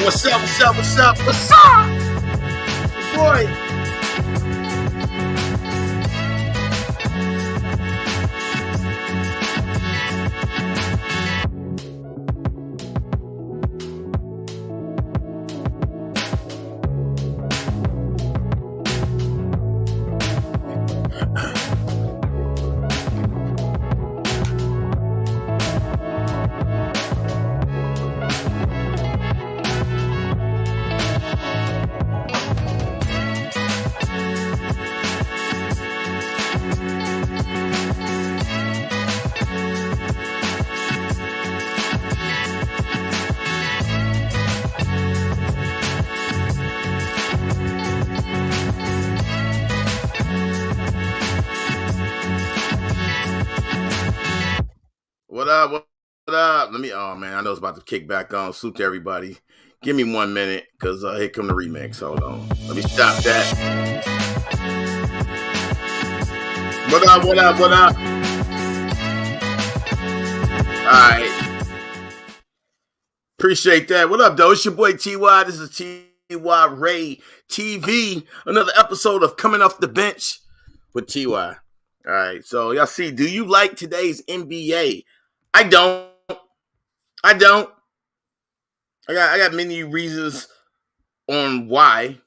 What's up? What's up? What's up? What's up? Boy. What up? What up? Oh man, I know it's about to kick back on. Salute to everybody. Give me 1 minute, because here come the remix. Hold on. Let me stop that. What up? What up? What up? All right. Appreciate that. What up, though? It's your boy TY. This is TY Ray TV. Another episode of Coming Off the Bench with TY. All right. So y'all see, do you like today's NBA? I don't. I got many reasons on why.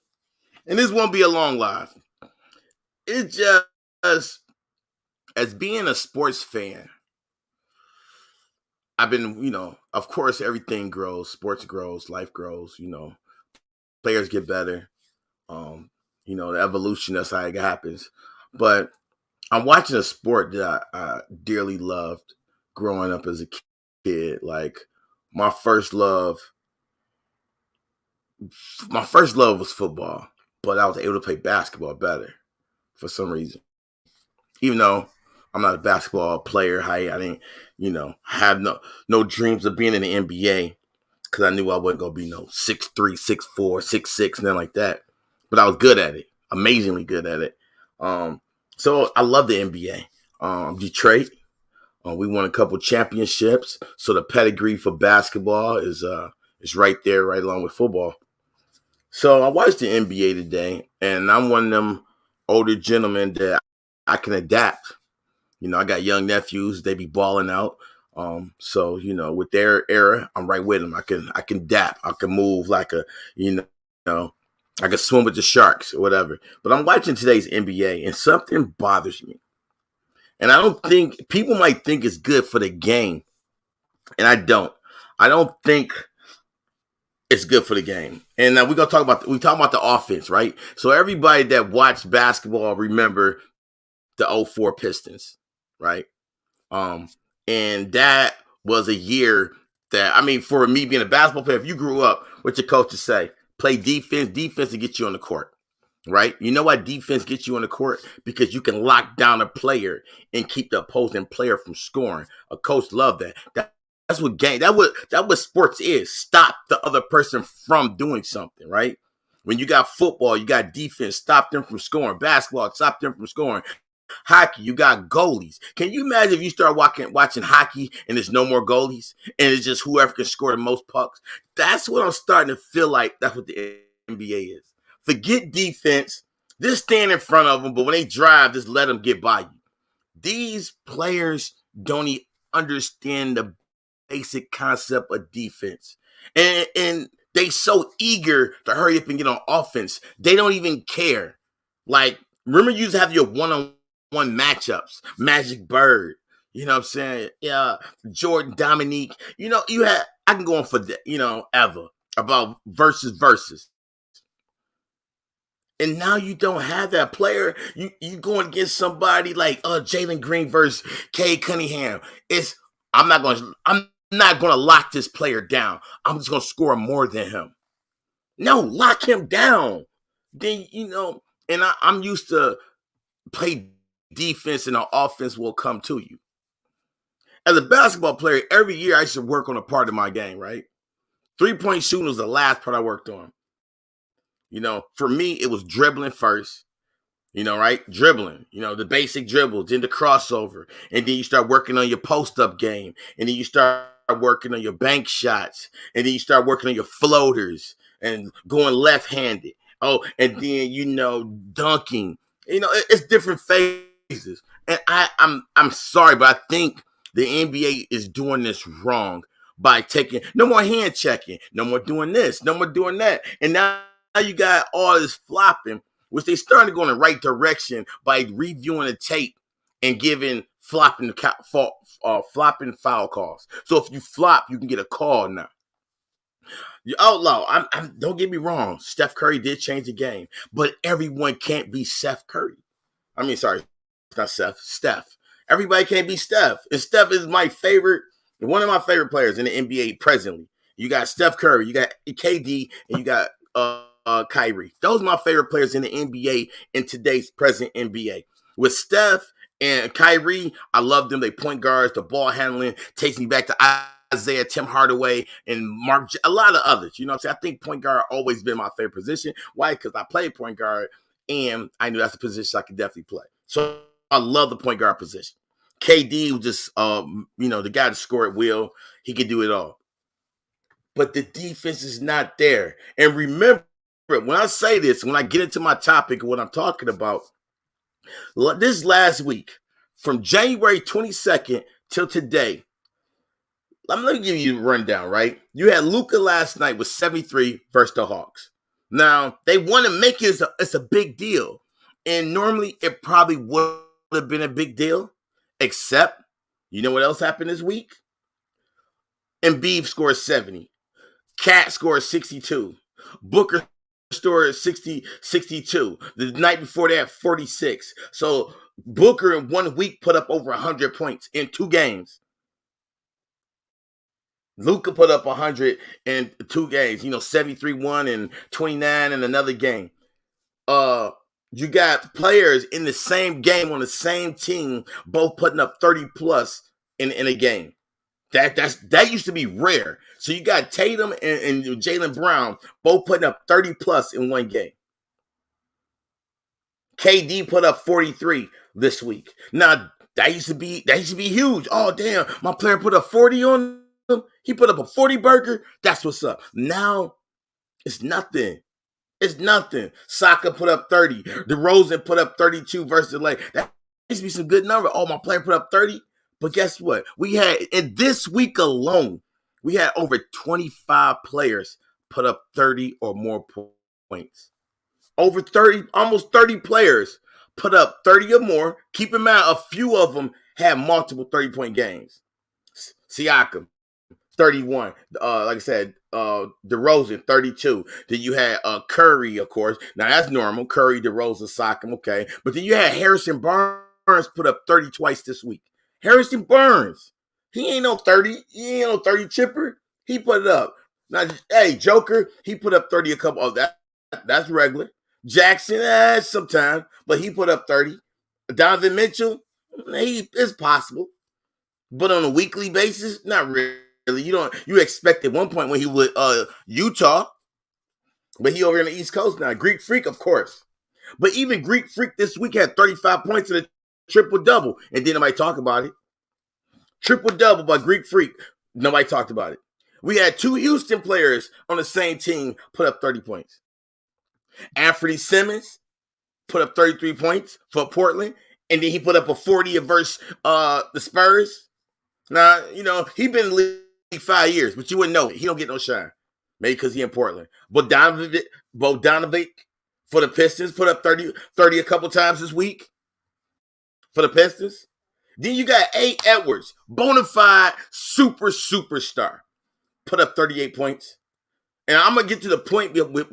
And this won't be a long live. It's just, as being a sports fan, I've been, of course, everything grows. Sports grows. Life grows. Players get better. The evolution, that's how it happens. But I'm watching a sport that I dearly loved growing up as a kid. Like, my first love was football, but I was able to play basketball better for some reason. Even though I'm not a basketball player, I didn't, have no dreams of being in the NBA, because I knew I wasn't going to be no 6'3", 6'4", 6'6", nothing like that. But I was good at it, amazingly good at it. So I love the NBA. Detroit, we won a couple championships, so the pedigree for basketball is right there, right along with football. So I watched the NBA today, and I'm one of them older gentlemen that I can adapt. I got young nephews; they be balling out. So with their era, I'm right with them. I can adapt. I can move like I can swim with the sharks or whatever. But I'm watching today's NBA, and something bothers me. And I don't think, people might think it's good for the game, and I don't. I don't think it's good for the game. And now we talk about the offense, right? So everybody that watched basketball remember the 2004 Pistons, right? And that was a year that, for me being a basketball player, if you grew up, what your coaches say, play defense to get you on the court, right? You know why defense gets you on the court? Because you can lock down a player and keep the opposing player from scoring. A coach loved that. That's what what sports is. Stop the other person from doing something, right? When you got football, you got defense, stop them from scoring. Basketball, stop them from scoring. Hockey, you got goalies. Can you imagine if you start watching hockey and there's no more goalies and it's just whoever can score the most pucks? That's what I'm starting to feel like. That's what the NBA is. Forget defense. Just stand in front of them, but when they drive, just let them get by you. These players don't even understand the basic concept of defense. And they so eager to hurry up and get on offense. They don't even care. Like, remember you used to have your one-on-one matchups. Magic Bird. You know what I'm saying? Yeah, Jordan, Dominique. I can go on for ever about versus. And now you don't have that player. You going against somebody like Jalen Green versus Cade Cunningham. I'm not going to lock this player down. I'm just going to score more than him. No, lock him down. Then, and I'm used to play defense and the offense will come to you. As a basketball player, every year I used to work on a part of my game, right? 3-point shooting was the last part I worked on. For me, it was dribbling first. Right? Dribbling, the basic dribbles, then the crossover. And then you start working on your post-up game. And then you start working on your bank shots, and then you start working on your floaters and going left-handed. Oh, and then dunking. It's different phases. And I'm sorry, but I think the NBA is doing this wrong by taking no more hand checking, no more doing this, no more doing that, and now you got all this flopping, which they starting to go in the right direction by reviewing the tape and giving flopping foul calls. So if you flop, you can get a call now. You outlaw. Don't get me wrong. Steph Curry did change the game, but everyone can't be Steph Curry. I mean, sorry, it's not Steph. Steph. Everybody can't be Steph. And Steph is one of my favorite players in the NBA presently. You got Steph Curry, you got KD, and you got Kyrie. Those are my favorite players in the NBA in today's present NBA. With Steph and Kyrie, I love them. They point guards, the ball handling takes me back to Isaiah, Tim Hardaway, and a lot of others. You know what I'm saying? I think point guard always been my favorite position. Why? Because I played point guard, and I knew that's a position I could definitely play. So I love the point guard position. KD was just, the guy to score at will. He could do it all. But the defense is not there. And remember, when I say this, when I get into my topic of what I'm talking about, this last week, from January 22nd till today, let me give you a rundown, right? You had Luka last night with 73 versus the Hawks. Now, they want to make it it's a big deal. And normally, it probably would have been a big deal, except, you know what else happened this week? Embiid scored 70. Cat scored 62. Booker scored 62. The night before that, 46. So Booker in 1 week put up over 100 points in 2 games. Luka put up 100 in 2 games. 73-1 and 29 in another game. You got players in the same game on the same team, both putting up 30 plus in a game. That used to be rare. So you got Tatum and Jaylen Brown both putting up 30 plus in 1 game. KD put up 43 this week. Now that used to be huge. Oh damn, my player put up 40 on him. He put up a 40 burger. That's what's up. Now it's nothing. It's nothing. Saka put up 30. DeRozan put up 32 versus the Lakers. That used to be some good number. Oh, my player put up 30. But guess what? We had, in this week alone, we had over 25 players put up 30 or more points. Over 30, almost 30 players put up 30 or more. Keep in mind, a few of them had multiple 30-point games. Siakam, 31. Like I said, DeRozan, 32. Then you had Curry, of course. Now, that's normal. Curry, DeRozan, Siakam, okay. But then you had Harrison Barnes put up 30 twice this week. Harrison Barnes. He ain't no 30. He ain't no 30 chipper. He put it up. Now, hey, Joker, he put up 30 a couple of that. That's regular. Jackson, sometimes, but he put up 30. Donovan Mitchell, it's possible. But on a weekly basis, not really. You expect at one point when he was Utah, but he over on the East Coast now. Greek Freak, of course. But even Greek Freak this week had 35 points in a triple-double, and then nobody talked about it. Triple-double by Greek Freak. Nobody talked about it. We had 2 Houston players on the same team put up 30 points. Anthony Simmons put up 33 points for Portland, and then he put up a 40 versus the Spurs. Now, he been in the league 5 years, but you wouldn't know it. He don't get no shine. Maybe because he in Portland. Bogdanovic for the Pistons put up 30 a couple times this week for the Pistons. Then you got A. Edwards, bona fide superstar, put up 38 points. And I'm going to get to the point with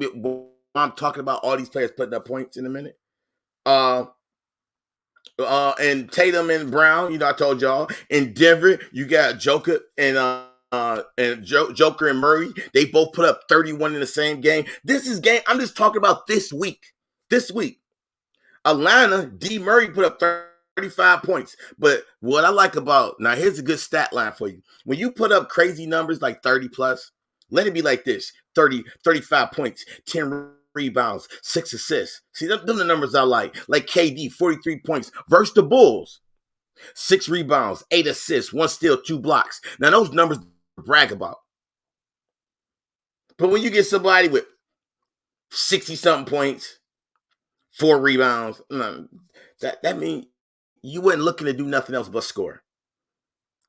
I'm talking about all these players putting up points in a minute. And Tatum and Brown, I told y'all. In Denver, you got Joker and Joker and Murray. They both put up 31 in the same game. I'm just talking about this week. Atlanta, D. Murray put up 35 points. But what I like about, now here's a good stat line for you. When you put up crazy numbers like 30 plus, let it be like this: 35 points, 10 rebounds, 6 assists. See, them the numbers I like. Like KD, 43 points versus the Bulls. 6 rebounds, 8 assists, 1 steal, 2 blocks. Now, those numbers brag about. But when you get somebody with 60-something points, 4 rebounds, that means you weren't looking to do nothing else but score.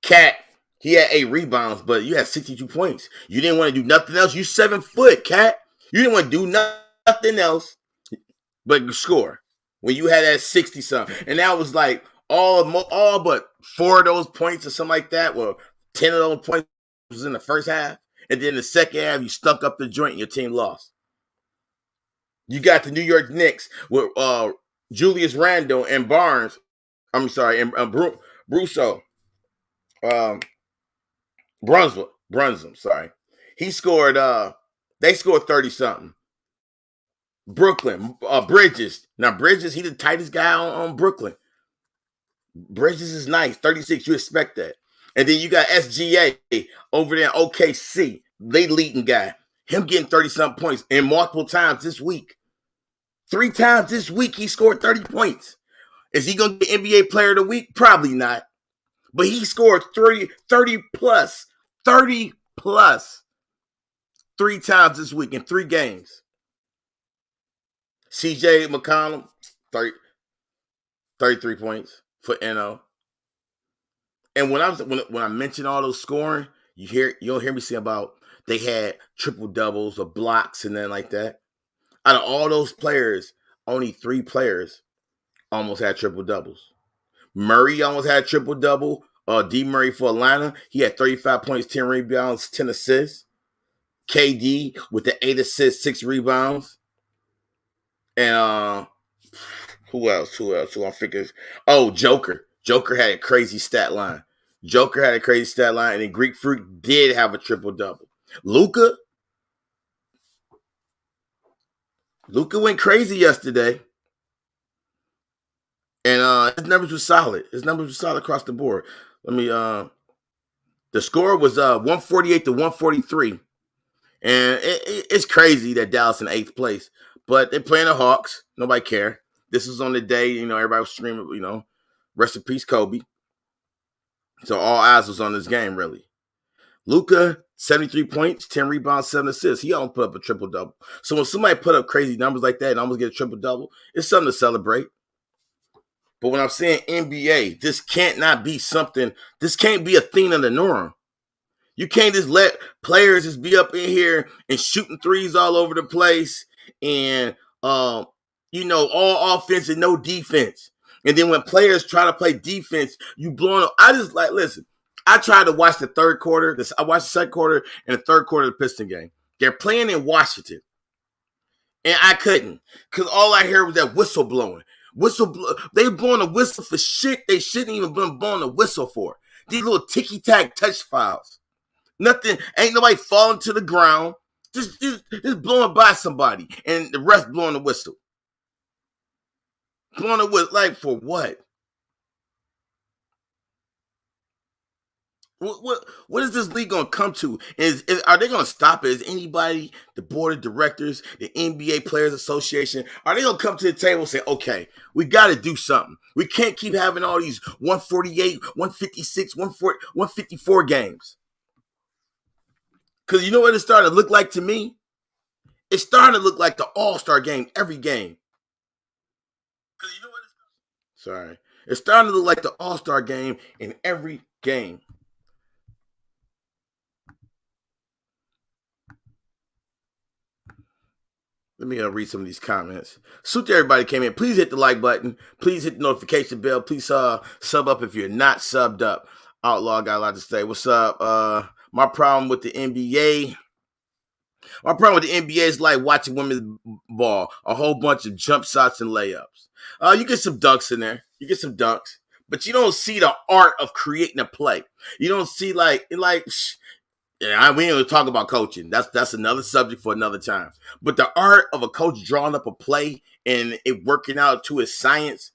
Cat, he had 8 rebounds, but you had 62 points. You didn't want to do nothing else. You 7 foot, Cat. You didn't want to do nothing else but score. When you had that 60 something, and that was like all but 4 of those points or something like that. Well, 10 of those points was in the first half, and then the second half you stuck up the joint and your team lost. You got the New York Knicks with Julius Randle and Barnes. I'm sorry, and Brusso. Brunsum, sorry. He scored they scored 30 something. Brooklyn, Bridges. Now Bridges, he the tightest guy on Brooklyn. Bridges is nice, 36. You expect that. And then you got SGA over there in OKC. They leading guy. Him getting 30 something points and multiple times this week. 3 times this week he scored 30 points. Is he going to get NBA Player of the Week? Probably not. But he scored 30 plus 3 times this week in 3 games. CJ McCollum, 33 points for NO. And when I mention all those scoring, you don't hear me say about they had triple doubles or blocks and then like that. Out of all those players, only 3 players almost had triple doubles. Murray almost had triple double. D. Murray for Atlanta, he had 35 points, 10 rebounds, 10 assists. KD with the 8 assists, 6 rebounds. And who else? Who I'm thinking? Oh, Joker. Joker had a crazy stat line. And then Greek Freak did have a triple double. Luka went crazy yesterday. And his numbers were solid. Across the board. The score was 148 to 143. And it's crazy that Dallas in 8th place. But they're playing the Hawks. Nobody care. This was on the day, everybody was streaming, rest in peace, Kobe. So all eyes was on this game, really. Luka, 73 points, 10 rebounds, 7 assists. He almost put up a triple-double. So when somebody put up crazy numbers like that and almost get a triple-double, it's something to celebrate. But when I'm saying NBA, this can't be a thing of the norm. You can't just let players just be up in here and shooting threes all over the place and, all offense and no defense. And then when players try to play defense, you blowing up. Listen, I tried to watch the third quarter. I watched the second quarter and the third quarter of the Piston game. They're playing in Washington. And I couldn't because all I heard was that whistle blowing. They blowing a whistle for shit they shouldn't even been blowing a whistle for. These little ticky-tack touch fouls. Nothing, ain't nobody falling to the ground. Just blowing by somebody. And the ref blowing the whistle. Blowing the whistle, like for what? What is this league going to come to? Are they going to stop it? Is anybody, the board of directors, the NBA Players Association, are they going to come to the table and say, okay, we got to do something. We can't keep having all these 148, 156, 154 games. Because you know what it's starting to look like to me? It's starting to look like the All-Star game every game. It's starting to look like the All-Star game in every game. Let me read some of these comments. Salute to everybody came in. Please hit the like button. Please hit the notification bell. Please sub up if you're not subbed up. Outlaw got a lot to say. What's up? My problem with the NBA is like watching women's ball. A whole bunch of jump shots and layups. You get some dunks in there. But you don't see the art of creating a play. You don't see we ain't going to talk about coaching. That's another subject for another time. But the art of a coach drawing up a play and it working out to his science,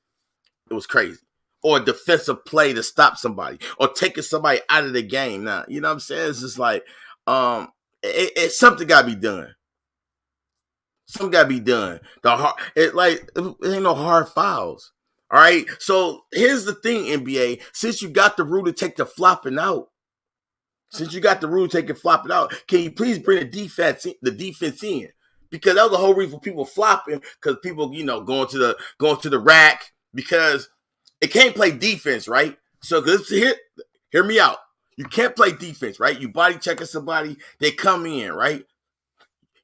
it was crazy. Or a defensive play to stop somebody or taking somebody out of the game. Now, you know what I'm saying? It's just like, something got to be done. Something got to be done. It ain't no hard fouls. All right. So here's the thing, NBA. Since you got the rule to take the flopping out, Since you got the rule, take and flop it out. Can you please bring the defense in? Because that was the whole reason for people flopping, because people, going to the rack, because it can't play defense, right? So hear me out. You can't play defense, right? You body checking somebody, they come in, right?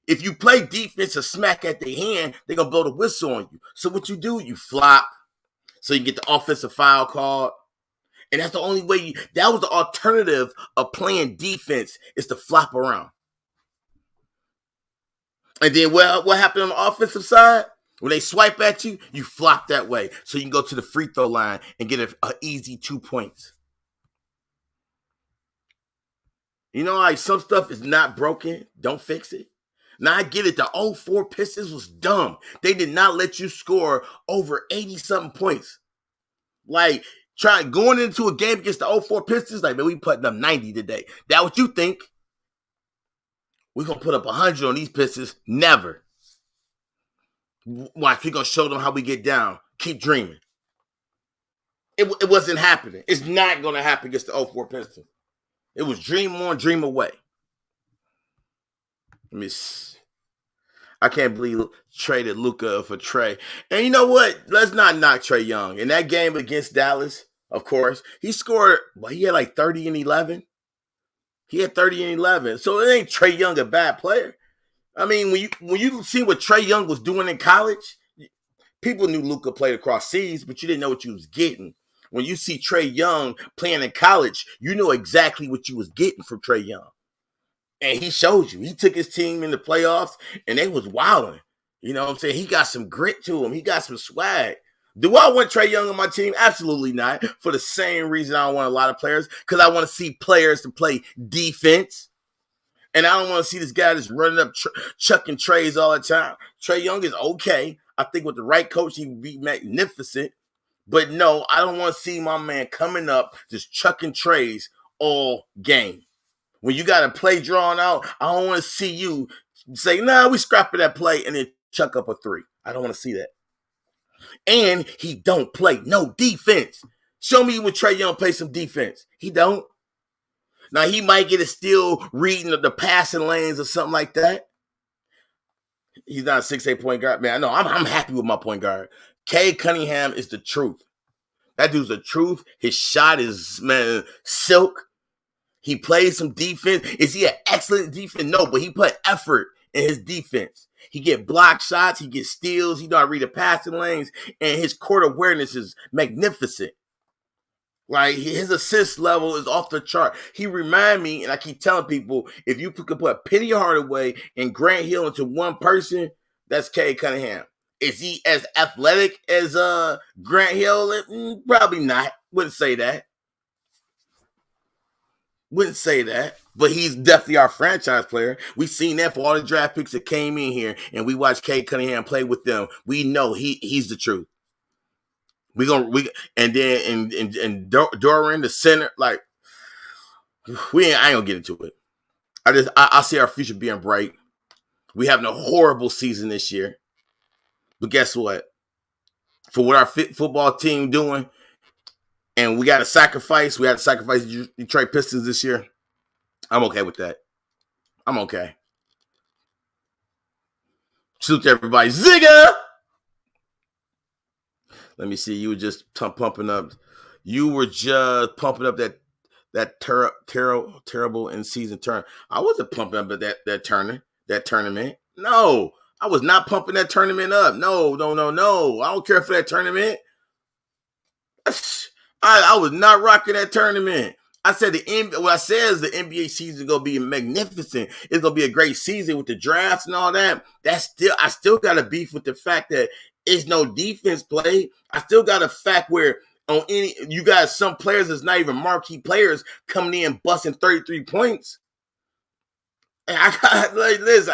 If you play defense or smack at their hand, they're gonna blow the whistle on you. So what you do, you flop, so you get the offensive foul called. And that's the only way that was the alternative of playing defense, is to flop around. And then what happened on the offensive side? When they swipe at you, you flop that way. So you can go to the free throw line and get an easy 2 points. Like some stuff is not broken, don't fix it. Now I get it, the 04 Pistons was dumb. They did not let you score over 80-something points. Like, going into a game against the 04 Pistons, like, man, we putting up 90 today. That what you think? We're going to put up 100 on these Pistons? Never. Watch, we're going to show them how we get down. Keep dreaming. It wasn't happening. It's not going to happen against the 04 Pistons. It was dream on, dream away. I can't believe traded Luka for Trae. And you know what? Let's not knock Trae Young. In that game against Dallas, of course, he scored, he had like 30 and 11. He had 30 and 11. So it ain't Trae Young a bad player. I mean, when you see what Trae Young was doing in college, people knew Luka played across seas, but you didn't know what you was getting. When you see Trae Young playing in college, you know exactly what you was getting from Trae Young. And he showed you. He took his team in the playoffs, and they was wilding. You know what I'm saying? He got some grit to him. He got some swag. Do I want Trae Young on my team? Absolutely not. For the same reason I don't want a lot of players, because I want to see players to play defense. And I don't want to see this guy just running up, chucking trays all the time. Trae Young is okay. I think with the right coach, he would be magnificent. But no, I don't want to see my man coming up just chucking trays all game. When you got a play drawn out, I don't want to see you say, nah, we scrapping that play and then chuck up a 3. I don't want to see that. And he don't play no defense. Show me when Trae Young plays some defense. He don't. Now, he might get a steal reading the passing lanes or something like that. He's not a 6'8" point guard. Man, I know. I'm happy with my point guard. Cade Cunningham is the truth. That dude's the truth. His shot is, man, silk. He plays some defense. Is he an excellent defense? No, but he put effort in his defense. He get block shots. He gets steals. He know how to read the passing lanes. And his court awareness is magnificent. Like, his assist level is off the chart. He remind me, and I keep telling people, if you could put Penny Hardaway and Grant Hill into one person, that's Cade Cunningham. Is he as athletic as Grant Hill? Probably not. Wouldn't say that. Wouldn't say that, but he's definitely our franchise player. We've seen that for all the draft picks that came in here, and we watched Cade Cunningham play with them. We know he's the truth. And Doran, the center, like I ain't gonna get into it. I see our future being bright. We having a horrible season this year, but guess what? For what our football team doing, and we got to sacrifice. We had to sacrifice Detroit Pistons this year. I'm okay with that. I'm okay. Salute to everybody. Zigga! Let me see. You were just pumping up. You were just pumping up that terrible in season turn. I wasn't pumping up that tournament. No, I was not pumping that tournament up. No. I don't care for that tournament. I was not rocking that tournament. I said what I said is the NBA season is gonna be magnificent. It's gonna be a great season with the drafts and all that. I still got a beef with the fact that it's no defense play. I still got a fact where you got some players that's not even marquee players coming in busting 33 points. And I got listen,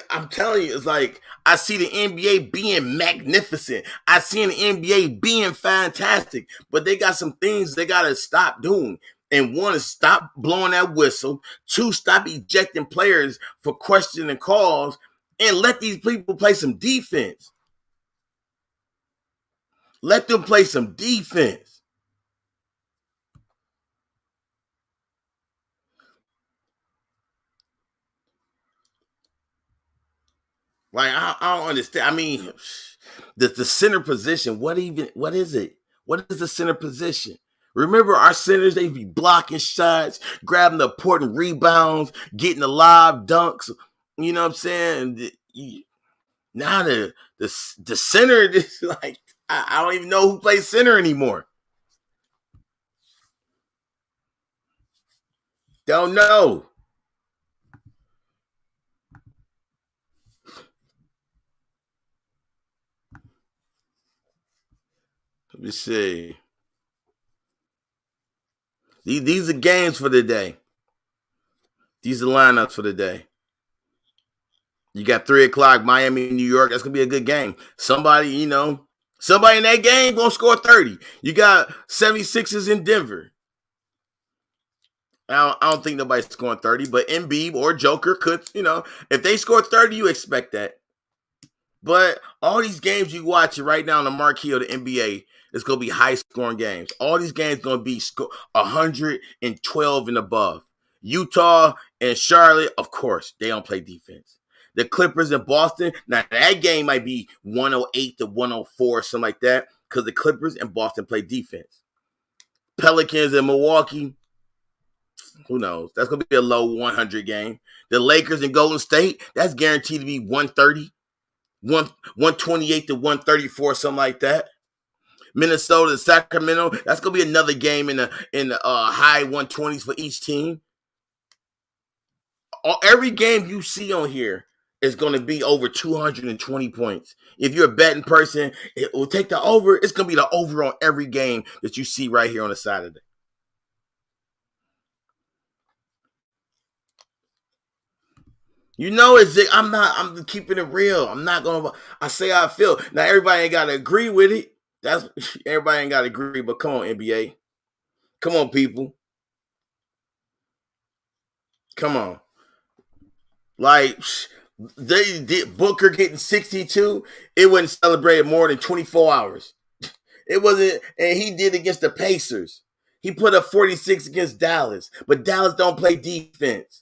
I'm telling you, it's like I see the NBA being magnificent. I see the NBA being fantastic, but they got some things they got to stop doing. And one is stop blowing that whistle. 2, stop ejecting players for questioning calls, and let these people play some defense. Let them play some defense. Like I don't understand. I mean, the center position. What is it? What is the center position? Remember our centers, they be blocking shots, grabbing the important rebounds, getting the live dunks. You know what I'm saying? Now the center is like I don't even know who plays center anymore. Don't know. Let me see. These are games for the day. These are lineups for the day. You got 3 o'clock, Miami, New York. That's gonna be a good game. Somebody in that game gonna score 30. You got 76ers in Denver. I don't think nobody's scoring 30, but Embiid or Joker could, if they score 30, you expect that. But all these games you watch right now on the marquee of the NBA, it's going to be high scoring games. All these games going to be 112 and above. Utah and Charlotte, of course, they don't play defense. The Clippers in Boston, now that game might be 108 to 104, something like that, because the Clippers and Boston play defense. Pelicans in Milwaukee, who knows? That's going to be a low 100 game. The Lakers and Golden State, that's guaranteed to be 130. 128 to 134, something like that. Minnesota and Sacramento, that's gonna be another game in the high 120s for each team. Every game you see on here is going to be over 220 points. If you're a betting person, it will take the over. It's going to be the over on every game that you see right here on a Saturday. I'm keeping it real. I say how I feel. Now, everybody ain't got to agree with it. Everybody ain't got to agree, but come on, NBA. Come on, people. Come on. Like, they did Booker getting 62. It wasn't celebrated more than 24 hours. It wasn't, and he did against the Pacers. He put up 46 against Dallas, but Dallas don't play defense.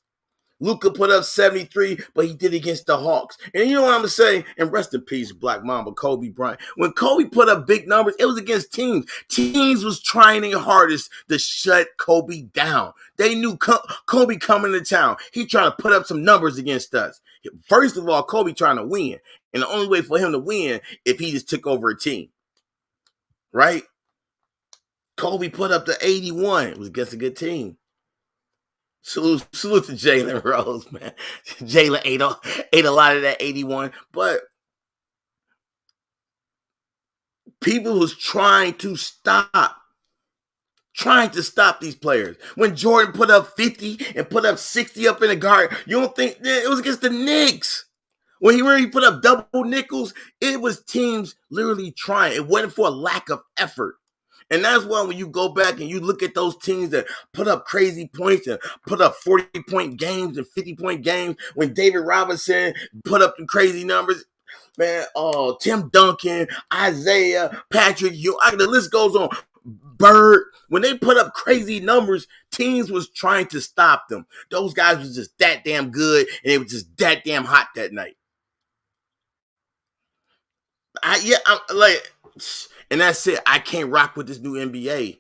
Luka put up 73, but he did against the Hawks. And you know what I'm going to say? And rest in peace, Black Mamba, Kobe Bryant. When Kobe put up big numbers, it was against teams. Teams was trying their hardest to shut Kobe down. They knew Kobe coming to town. He trying to put up some numbers against us. First of all, Kobe trying to win. And the only way for him to win if he just took over a team. Right? Kobe put up the 81. It was against a good team. Salute to Jalen Rose, man. Jalen ate a lot of that 81. But people was trying to stop these players. When Jordan put up 50 and put up 60 up in the guard, you don't think it was against the Knicks. When he really put up double nickels, it was teams literally trying. It wasn't for a lack of effort. And that's why when you go back and you look at those teams that put up crazy points and put up 40-point games and 50-point games, when David Robinson put up the crazy numbers, man, Tim Duncan, Isaiah, Patrick, the list goes on. Bird, when they put up crazy numbers, teams was trying to stop them. Those guys was just that damn good, and they were just that damn hot that night. And that's it. I can't rock with this new NBA.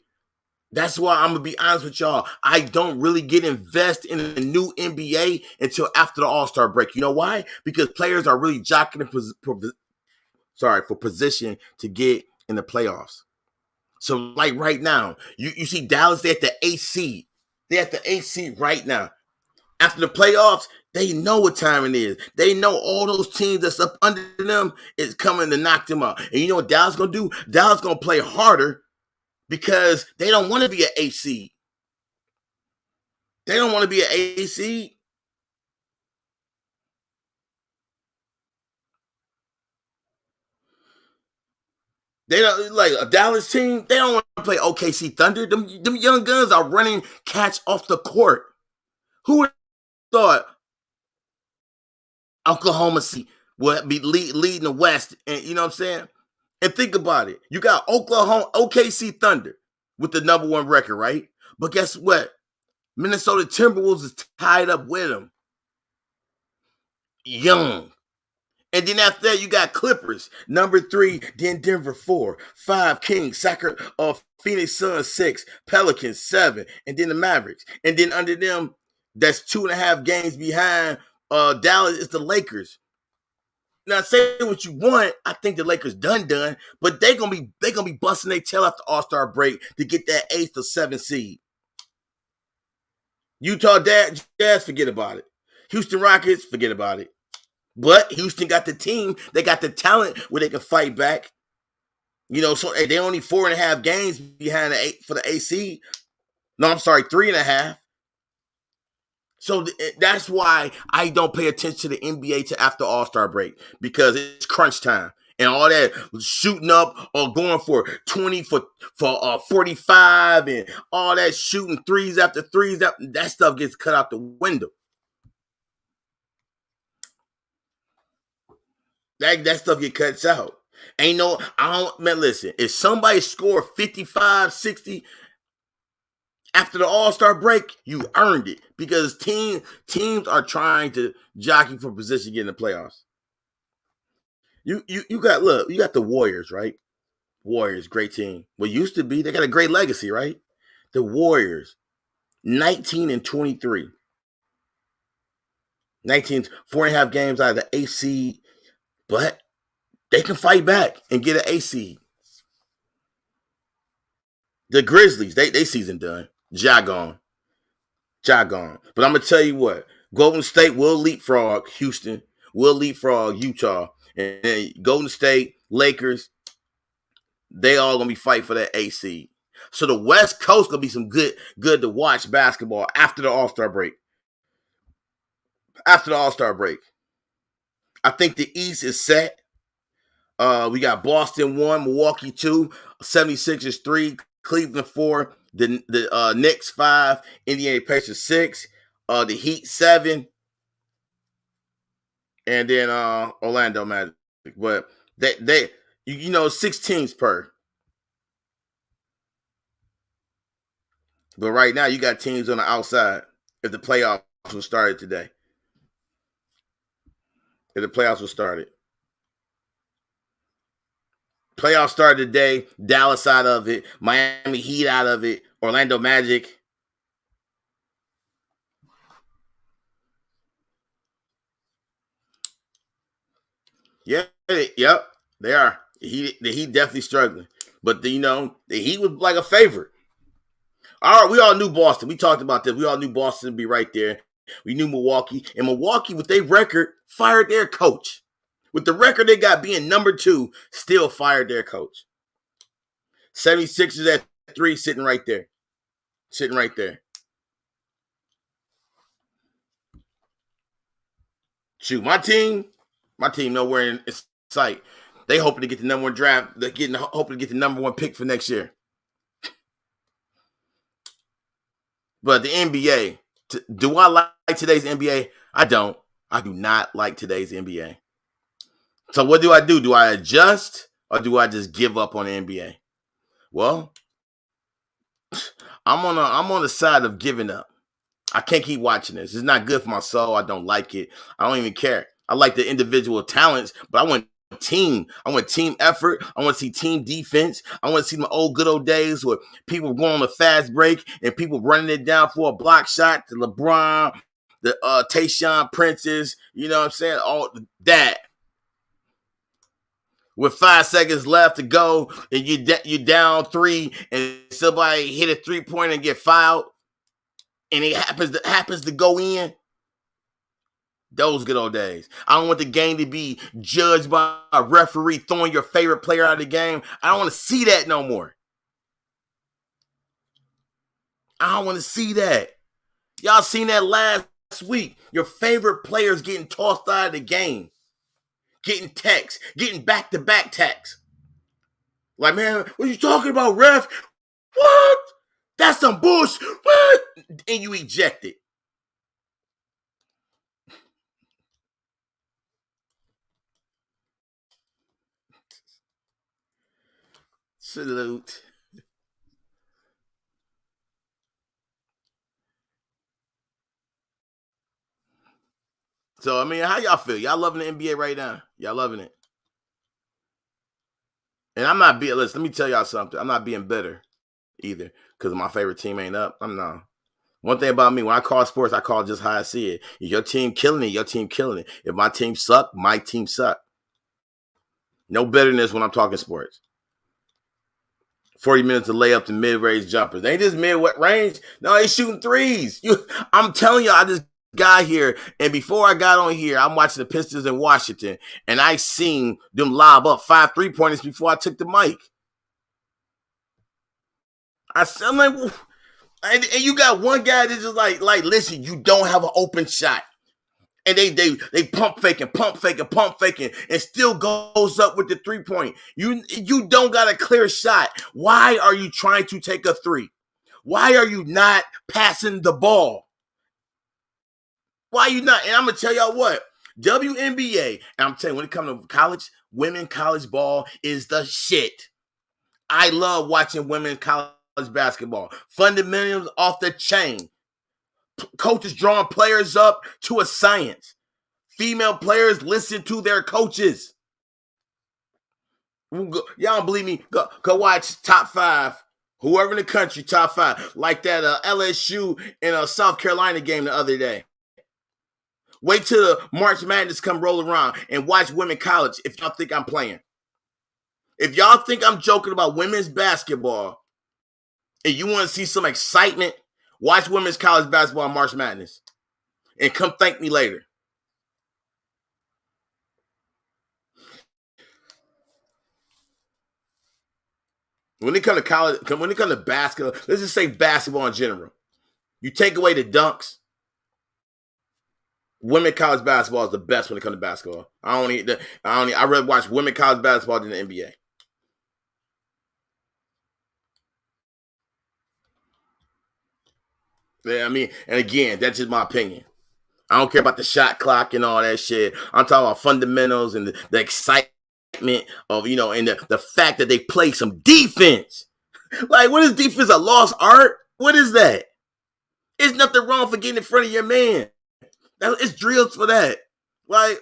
That's why I'm gonna be honest with y'all. I don't really get invested in the new NBA until after the All-Star break. You know why? Because players are really jockeying for position to get in the playoffs. So, like right now, you see Dallas, they're at the 8th seed. They're at the 8th seed right now. After the playoffs, they know what time it is. They know all those teams that's up under them is coming to knock them out. And you know what Dallas gonna do? Dallas gonna play harder because they don't want to be an 8 seed. They don't want to be an 8 seed. They don't like a Dallas team. They don't want to play OKC Thunder. Them young guns are running cats off the court. Who would have thought Oklahoma City would be leading the West? And you know what I'm saying? And think about it. You got OKC Thunder with the number 1 record, right? But guess what? Minnesota Timberwolves is tied up with them. Young. And then after that, you got Clippers, number 3, then Denver 4, 5, Kings, Phoenix Suns 6, Pelicans 7, and then the Mavericks. And then under them, that's 2.5 games behind Dallas is the Lakers. Now say what you want, I think the Lakers done, but they gonna be busting their tail after All-Star break to get that 8th or 7th seed. Utah Jazz, forget about it. Houston Rockets, forget about it. But Houston got the team, they got the talent where they can fight back. You know, so they only 4.5 games behind the 8 for the AC. No, I'm sorry, 3.5. So that's why I don't pay attention to the NBA to after All-Star break, because it's crunch time. And all that shooting up or going for 20 for 45 and all that shooting threes after threes, that stuff gets cut out the window. That stuff get cuts out. Ain't no, man, listen, if somebody score 55, 60 after the All-Star break, you earned it, because teams are trying to jockey for position to get in the playoffs. You got the Warriors, right? Warriors, great team. What used to be, they got a great legacy, right? The Warriors, 19 and 23. 19, 4.5 games out of the AC, but they can fight back and get an AC. The Grizzlies, they season done. Ja gone. But I'm gonna tell you what, Golden State will leapfrog Houston, will leapfrog Utah, and then Golden State, Lakers, they all gonna be fighting for that AC. So the West Coast gonna be some good to watch basketball after the All-Star break. After the All-Star break, I think the East is set. We got Boston 1, Milwaukee 2, 76ers 3, Cleveland 4, the Knicks 5, Indiana Pacers 6, the Heat 7, and then Orlando Magic. But they 6 teams per. But right now you got teams on the outside. If the playoffs were started today, if the playoffs were started, playoffs started today. Dallas out of it, Miami Heat out of it, Orlando Magic. Yeah, yep, they are. The Heat definitely struggling, but the Heat was like a favorite. All right, we all knew Boston. We talked about this. We all knew Boston would be right there. We knew Milwaukee, and Milwaukee, with their record, fired their coach. With the record they got being number 2, still fired their coach. 76ers at 3, sitting right there. Sitting right there. Shoot, my team nowhere in sight. They hoping to get the number 1 draft. They're hoping to get the number 1 pick for next year. But the NBA, do I like today's NBA? I don't. I do not like today's NBA. So what do? Do I adjust, or do I just give up on the NBA? Well, I'm on the side of giving up. I can't keep watching this. It's not good for my soul. I don't like it. I don't even care. I like the individual talents, but I want team. I want team effort. I want to see team defense. I want to see my good old days where people going on a fast break and people running it down for a block shot to LeBron, the Tayshaun Princes. You know what I'm saying? All that. With 5 seconds left to go, and you down 3, and somebody hit a 3-pointer and get fouled, and it happens to go in. Those good old days. I don't want the game to be judged by a referee throwing your favorite player out of the game. I don't want to see that no more. I don't want to see that. Y'all seen that last week. Your favorite players getting tossed out of the game. Getting texts. Getting back-to-back texts. Like, man, what are you talking about, ref? What? That's some bullshit. What? And you eject it. Salute. So I mean, how y'all feel? Y'all loving the NBA right now? Y'all loving it? And I'm not being. Listen, let me tell y'all something. I'm not being bitter either because my favorite team ain't up. I'm not. One thing about me, when I call sports, I call it just how I see it. If your team killing it, your team killing it. If my team suck, my team suck. No bitterness when I'm talking sports. 40 minutes to lay up the mid-range jumpers. They ain't just mid-range. No, they shooting threes. I'm telling you, I just got here, and before I got on here, I'm watching the Pistons in Washington, and I seen them lob up 5 3-pointers before I took the mic. I'm like, and you got one guy that's just like, listen, you don't have an open shot. And they pump faking, and still goes up with the 3-point. You don't got a clear shot. Why are you trying to take a three? Why are you not passing the ball? Why are you not? And I'm gonna tell y'all what, WNBA, and I'm telling you, when it comes to college, women college ball is the shit. I love watching women's college basketball. Fundamentals off the chain. Coaches drawing players up to a science. Female players listen to their coaches. Y'all don't believe me? Go watch top 5. Whoever in the country, top 5. Like that LSU and South Carolina game the other day. Wait till the March Madness come roll around and watch women college if y'all think I'm playing. If y'all think I'm joking about women's basketball and you want to see some excitement, watch women's college basketball in March Madness. And come thank me later. When it comes to college, when it comes to basketball, let's just say basketball in general. You take away the dunks. Women college basketball is the best when it comes to basketball. I rather watch women college basketball than the NBA. Yeah, I mean, and again, that's just my opinion. I don't care about the shot clock and all that shit. I'm talking about fundamentals and the excitement of, and the fact that they play some defense. Like, what is defense? A lost art? What is that? There's nothing wrong for getting in front of your man. It's drills for that. Like,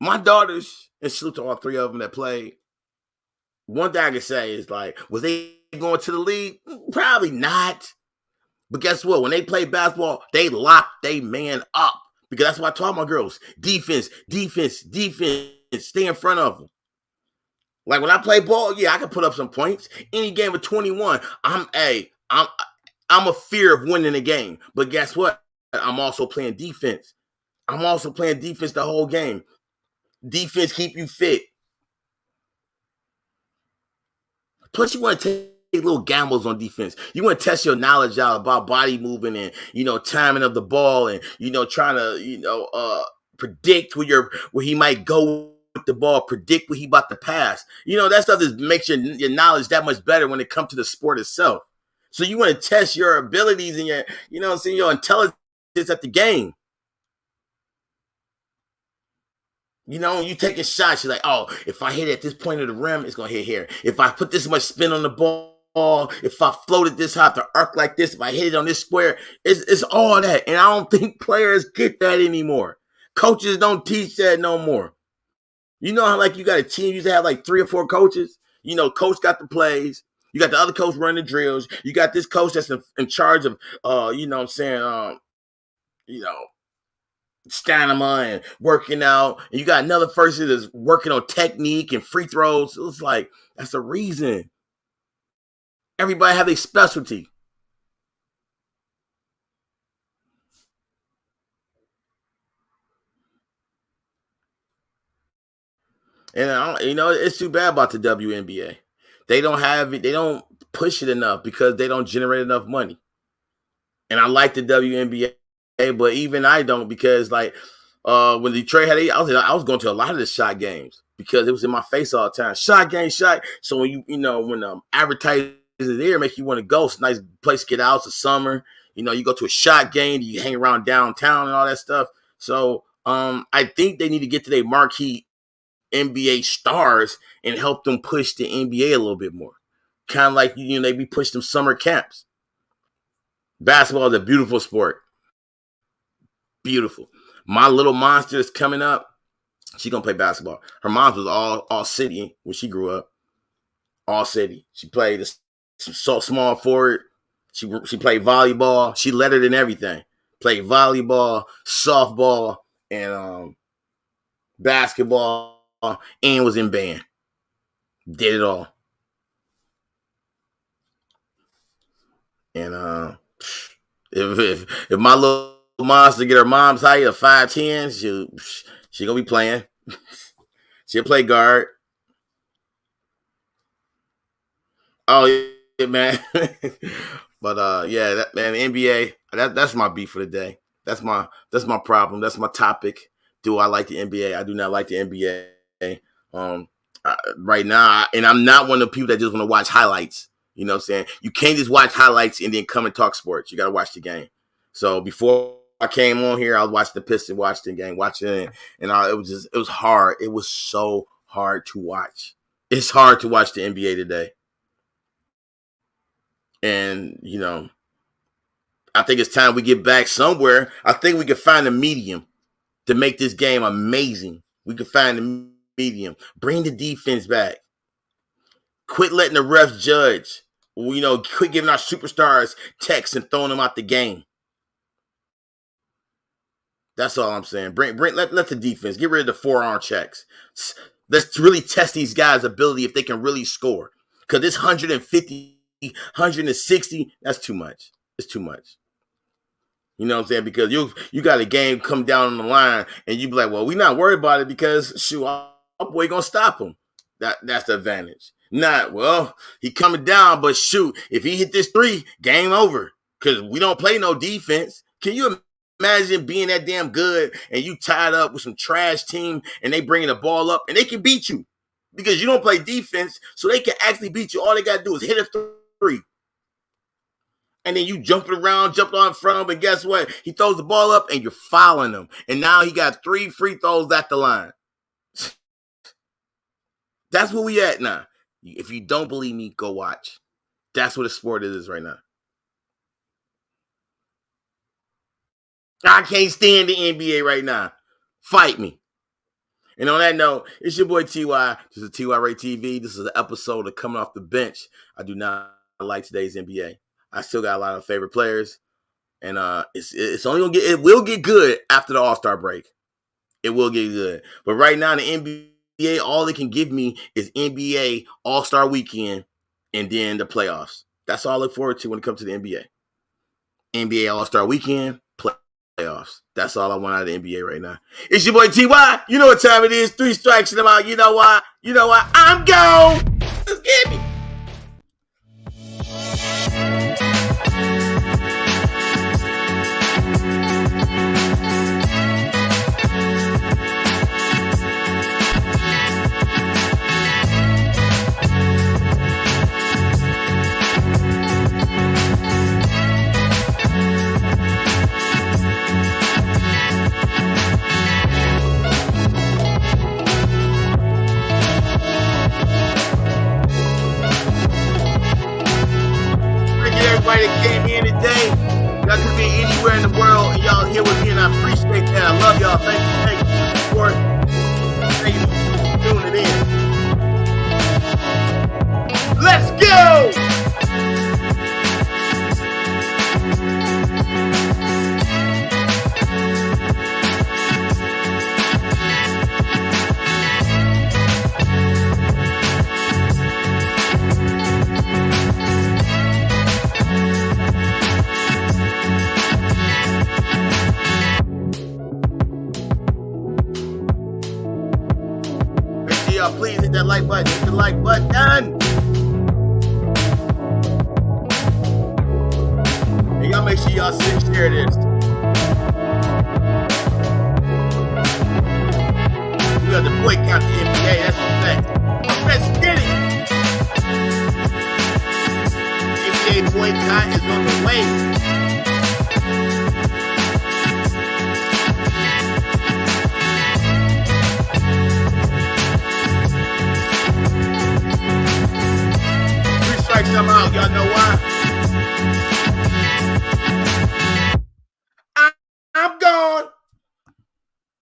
my daughters, and salute to all 3 of them that played. One thing I can say is, like, was they going to the league? Probably not. But guess what? When they play basketball, they lock they man up. Because that's what I taught my girls. Defense. Stay in front of them. Like, when I play ball, yeah, I can put up some points. Any game of 21, I'm a fear of winning a game. But guess what? I'm also playing defense. I'm also playing defense the whole game. Defense keep you fit. Plus, you want to take little gambles on defense. You want to test your knowledge out about body movement and, timing of the ball and, trying to, predict where he might go with the ball, predict what he about to pass. That stuff just makes your knowledge that much better when it comes to the sport itself. So you want to test your abilities and your intelligence at the game. You taking shots, you're like, oh, if I hit at this point of the rim, it's going to hit here. If I put this much spin on the ball, if I floated this high to arc like this, if I hit it on this square, it's all that. And I don't think players get that anymore. Coaches don't teach that no more. You know how, like, you got a team, you used to have like 3 or 4 coaches. Coach got the plays. You got the other coach running the drills. You got this coach that's in charge of, stamina and working out, and you got another person that's working on technique and free throws. It's like, that's the reason. Everybody have their specialty. And it's too bad about the WNBA. They don't have it. They don't push it enough because they don't generate enough money. And I like the WNBA, but even I don't, because, like, when Detroit had it, I was going to a lot of the shot games because it was in my face all the time. Shot game, shot. So when when advertisers there make you want to go, it's a nice place to get out. It's the summer. You go to a shot game, you hang around downtown and all that stuff. So I think they need to get to their marquee NBA stars and help them push the NBA a little bit more. Kind of like they be push them summer camps. Basketball is a beautiful sport. Beautiful. My little monster that's coming up, she gonna play basketball. Her mom was all city when she grew up. All city. She played so small forward. She played volleyball. She lettered in everything. Played volleyball, softball, and basketball, and was in band. Did it all. And if my little monster get her mom's height of 5'10", she gonna be playing. She'll play guard. Oh yeah, man. But yeah, that man, NBA. That's my beef for the day. That's my problem. That's my topic. Do I like the NBA? I do not like the NBA. Right now, and I'm not one of the people that just want to watch highlights. You know what I'm saying? You can't just watch highlights and then come and talk sports. You got to watch the game. So before I came on here, I was watching the Pistons, watching the game, watching it, and it was hard. It was so hard to watch. It's hard to watch the NBA today. And, you know, I think it's time we get back somewhere. I think we can find a medium to make this game amazing. We can find a medium. Bring the defense back. Quit letting the refs judge. You know, quit giving our superstars texts and throwing them out the game. That's all I'm saying. Let the defense get rid of the forearm checks. Let's really test these guys' ability if they can really score. Because this 150, 160, that's too much. It's too much. You know what I'm saying? Because you got a game come down on the line and you be like, well, we're not worried about it because, shoot, our boy going to stop him. That's the advantage. Not, well, he coming down, but shoot, if he hit this three, game over. Because we don't play no defense. Can you imagine being that damn good and you tied up with some trash team and they bringing the ball up and they can beat you because you don't play defense, so they can actually beat you. All they got to do is hit a three. And then you jumping around, jumping on front of him, and guess what? He throws the ball up and you're fouling him. And now he got 3 free throws at the line. That's where we at now. If you don't believe me, go watch. That's what the sport is right now. I can't stand the NBA right now. Fight me. And on that note, it's your boy TY. This is TYRHEATV. This is an episode of Coming Off the Bench. I do not like today's NBA. I still got a lot of favorite players. And it's only it will get good after the All-Star break. It will get good. But right now in the NBA, all they can give me is NBA All-Star Weekend and then the playoffs. That's all I look forward to when it comes to the NBA. NBA All-Star Weekend, playoffs. That's all I want out of the NBA right now. It's your boy TY. You know what time it is. 3 strikes and I'm out. You know why? I'm gone. Let's get me. Everybody that came in today, y'all could be anywhere in the world, and y'all here with me, and I appreciate that. I love y'all. Thank you for Thank you for tuning it in. Let's go! Please hit that like button. Hit the like button. And y'all make sure y'all share this. We got to boycott the NBA. That's a fact. Let's get it. NBA boycott is on the way. Somehow, y'all know what?